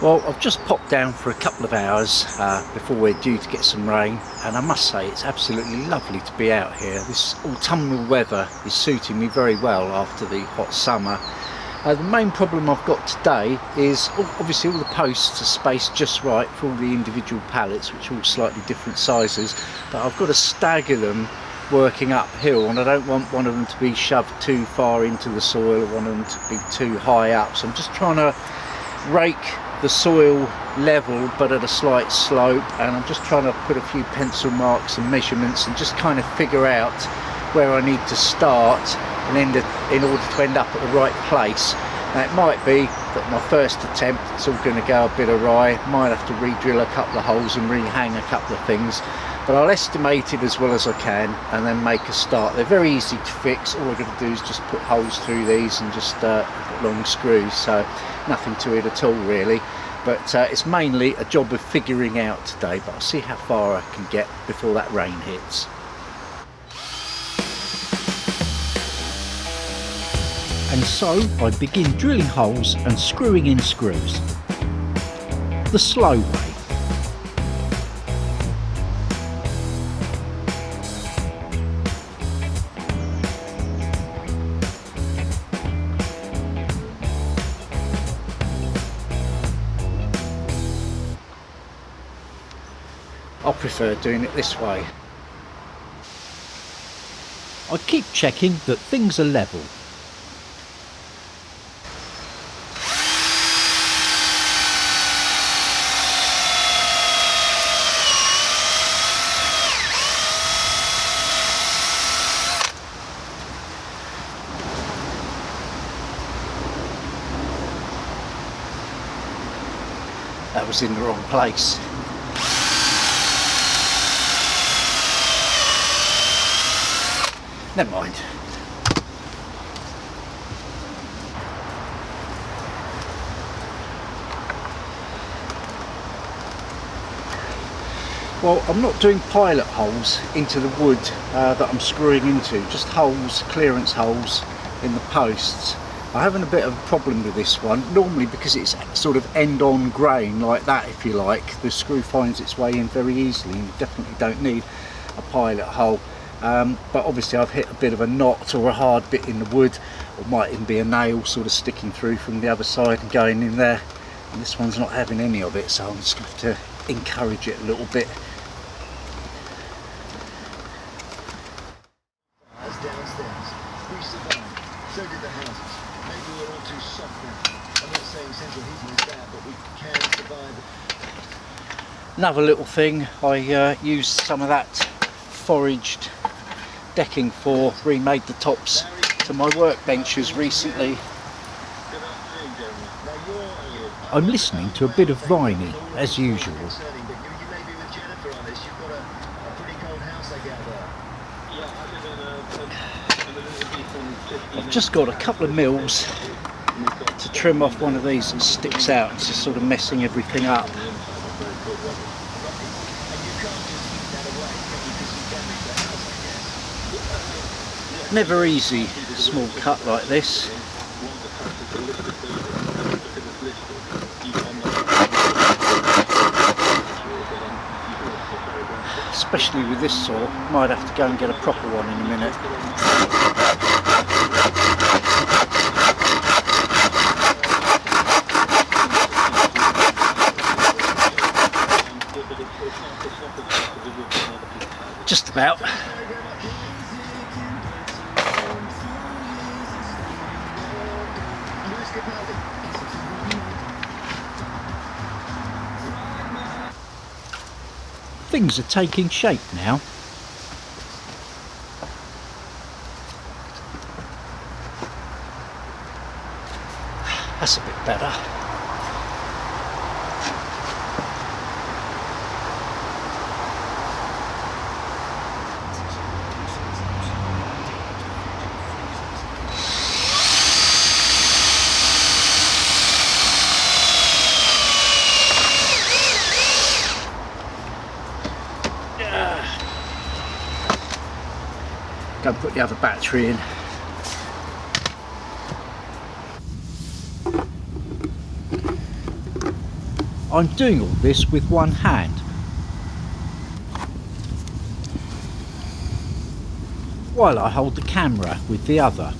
Well, I've just popped down for a couple of hours before we're due to get some rain, and I must say it's absolutely lovely to be out here. This autumnal weather is suiting me very well after the hot summer. The main problem I've got today is obviously all the posts are spaced just right for all the individual pallets, which are all slightly different sizes, but I've got to stagger them working uphill, and I don't want one of them to be shoved too far into the soil or one of them to be too high up. So I'm just trying to rake the soil level but at a slight slope, and I'm just trying to put a few pencil marks and measurements and just kind of figure out where I need to start and end it in order to end up at the right place. Now it might be that my first attempt it's all going to go a bit awry, might have to re-drill a couple of holes and re-hang a couple of things, but I'll estimate it as well as I can and then make a start. They're very easy to fix. All I've got to do is just put holes through these and just put long screws, so nothing to it at all really. But it's mainly a job of figuring out today, but I'll see how far I can get before that rain hits. And so I begin drilling holes and screwing in screws. The slow way. I prefer doing it this way. I keep checking that things are level. That was in the wrong place. Never mind. Well, I'm not doing pilot holes into the wood that I'm screwing into, just holes, clearance holes in the posts. I'm having a bit of a problem with this one, normally because it's sort of end-on grain like that, if you like. The screw finds its way in very easily and you definitely don't need a pilot hole. But obviously I've hit a bit of a knot or a hard bit in the wood, or might even be a nail sort of sticking through from the other side and going in there, and this one's not having any of it, so I'm just going to have to encourage it a little bit. Downstairs, we survived, so did the houses. Maybe we're all too soft now. I'm not saying central heating is bad, but we can survive. Another little thing I used some of that foraged decking for, remade the tops to my workbenches recently. I'm listening to a bit of Viney as usual. I've just got a couple of mils to trim off one of these that sticks out. It's just sort of messing everything up. Never easy, small cut like this. Especially with this saw, might have to go and get a proper one in a minute. Just about. Things are taking shape now. That's a bit better. Go and put the other battery in. I'm doing all this with one hand. While I hold the camera with the other.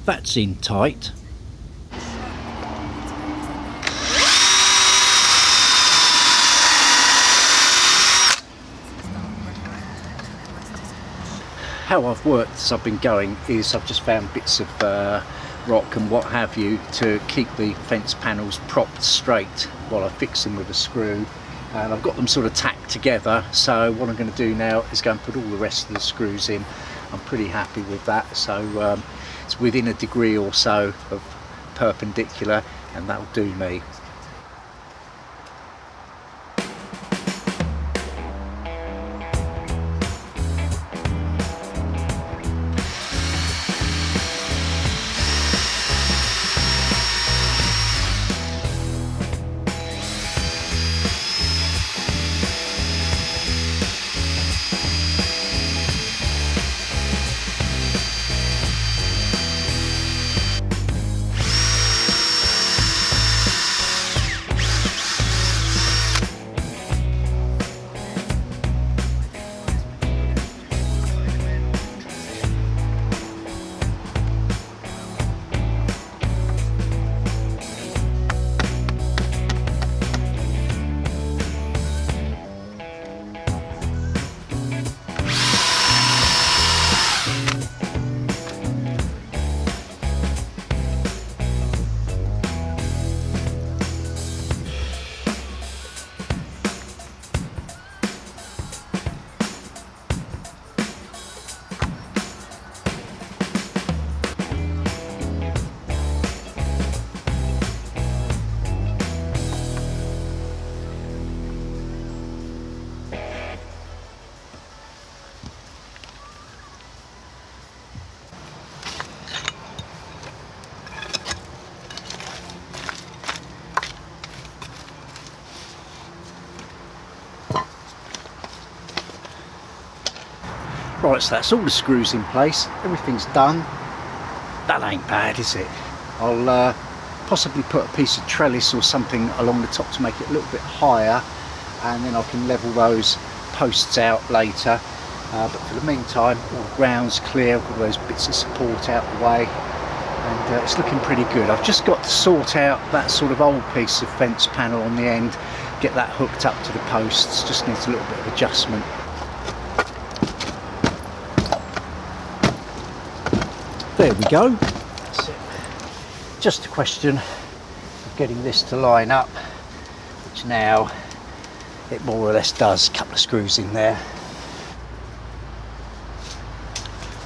That's in tight. How I've worked as I've been going is I've just found bits of rock and what have you to keep the fence panels propped straight while I fix them with a screw, and I've got them sort of tacked together. So what I'm going to do now is go and put all the rest of the screws in. I'm pretty happy with that, so it's within a degree or so of perpendicular, and that'll do me. Right, so that's all the screws in place, everything's done. That ain't bad, is it? I'll possibly put a piece of trellis or something along the top to make it a little bit higher, and then I can level those posts out later. But for the meantime, all the ground's clear, all those bits of support out the way, and it's looking pretty good. I've just got to sort out that sort of old piece of fence panel on the end, get that hooked up to the posts. Just needs a little bit of adjustment. There we go. That's it. Just a question of getting this to line up, which now it more or less does. A couple of screws in there.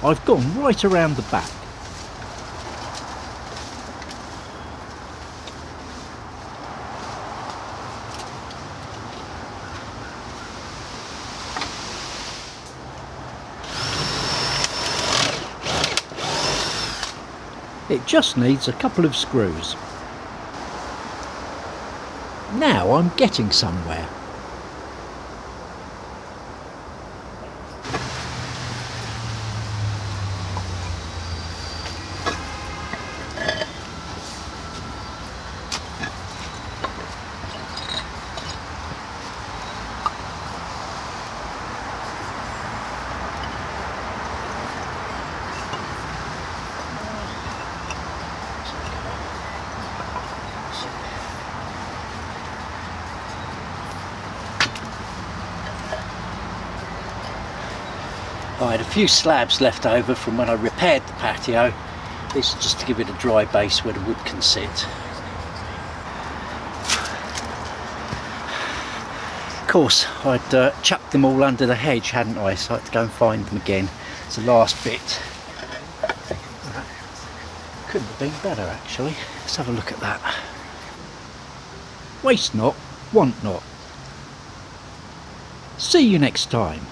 I've gone right around the back. It just needs a couple of screws. Now I'm getting somewhere. I had a few slabs left over from when I repaired the patio. This is just to give it a dry base where the wood can sit. Of course, I'd chucked them all under the hedge, hadn't I? So I had to go and find them again. It's the last bit. Couldn't have been better actually. Let's have a look at that. Waste not, want not. See you next time.